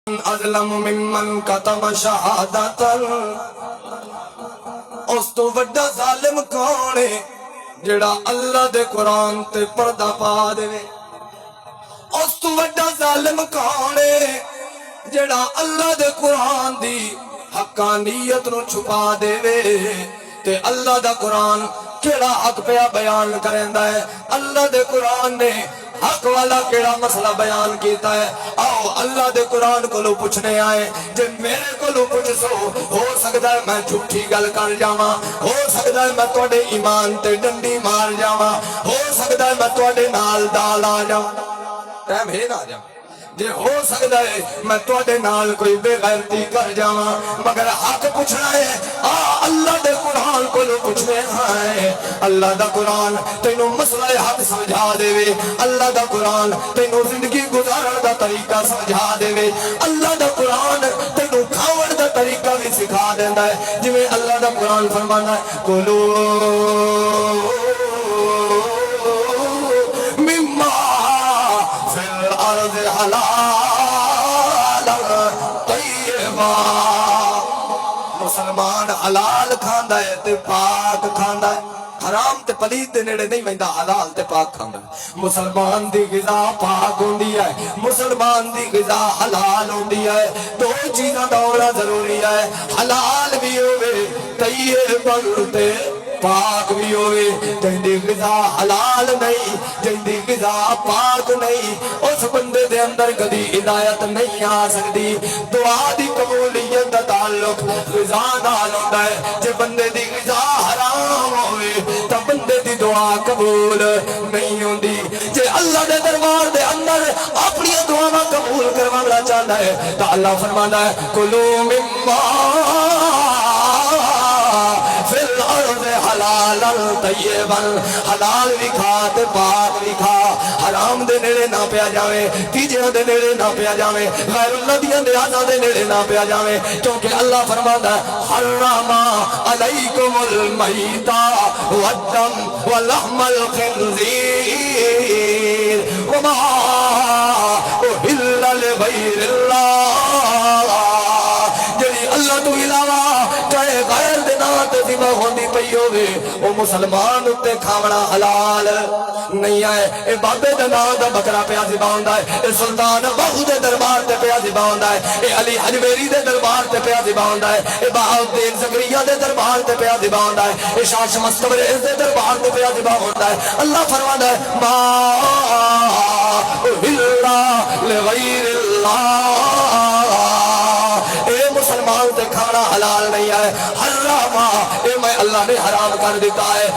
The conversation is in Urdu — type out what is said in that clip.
اظلم ممن کتم شہادت اس تو وڈا ظالم کون ہے جڑا اللہ دے قرآن تے پردہ پا دے. اس تو وڈا ظالم کون ہے جڑا اللہ دے قرآن دی حقانیت نو چھپا دے تے اللہ دا قرآن کیڑا حق پیا بیان کریندا ہے. اللہ دے قرآن نے حق والا کیڑا مسئلہ بیان کیتا ہے. آؤ اللہ دے قرآن کو لو پوچھنے آئے. جب میرے کو لو پوچھ سو ہو سکتا ہے میں جھوٹی گل کر جاواں, ہو سکتا ہے میں تواڈے ایمان تے ڈنڈی مار جاواں, ہو سکتا ہے میں تواڈے نال دال آ جاواں, ٹائم ہے نہ جاواں. جے ہو سکتا ہے میں تواڈے نال کوئی بے غیرتی کر جاواں, مگر حق پوچھنا ہے. اللہ دے قرآن کو لو پوچھنے آئے. اللہ دا قرآن تینوں مسئلہ حق سمجھا دے وے. اللہ دا قرآن تینوں زندگی گزارن دا طریقہ سمجھا دے وے. اللہ دا قرآن تینوں کھاون دا طریقہ بھی سکھا دیندا ہے. جویں اللہ دا قرآن فرماندا ہے کلو مما فی الارض حلالا طیبا. مسلمان حلال کھاندا ہے تے پاک کھاندا ہے, حرام تے پلید دے نیڑے نہیں ویندا, حلال تے پاک کھاندا ہے. مسلمان دی غذا پاک ہوندی ہے, مسلمان دی غذا حلال ہوندی ہے. دو چیزاں دا ہونا ضروری ہے, حلال بھی ہوے طیب تے پاک بھی ہوئے. جہندی غذا حلال نہیں, جہندی غذا پاک نہیں, اس بندے دے اندر کدی ہدایت نہیں آ سکتی. دعا دی قبولیت دا تعلق غذا نال ہوندا ہے. جے بندے دی غذا حرام ہوئے تا بندے دی دعا قبول نہیں ہوندی. جے اللہ دے دربار دے اندر اپنی دعاواں قبول کروانا چاہتا ہے تا اللہ فرمانا ہے کلو مما فی الارض حلالا طیبا. حلال بھی کھا تے پاک بھی کھا, حرام دے نیڑے نہ پیا جاوے, تیجیاں دے نیڑے نہ پیا جاوے, غیر اللہ دیاں نیازاں دے نیڑے نہ پیا جاوے. کیونکہ اللہ فرماتا ہے حرم علیکم المیتہ والدم ولحم الخنزیر وما اہل لغیر اللہ. جڑی اللہ تو علاوہ چاہے غیر دے نام تے ذبح ہوندی پئی ہوے او مسلمان اُتے کھاونا حلال نہیں ہے. اے بابے دے نام دا بکرا پیا ذبح ہوندا ہے, اے سلطان بہو دے دربار تے پیا ذبح ہوندا ہے, اے علی حجویری دے دربار تے پیا ذبح ہوندا ہے, اے بہاؤالدین زکریا دے دربار تے پیا ذبح ہوندا ہے, اے شاہ شمس تبریز دے دربار تے پیا ذبح ہوندا ہے. اللہ فرماندا ہے ما اہل لغیر اللہ. اے مسلمان تے کھانا حلال نہیں ہے, حرام اے میں اللہ نے حرام کر دیتا ہے.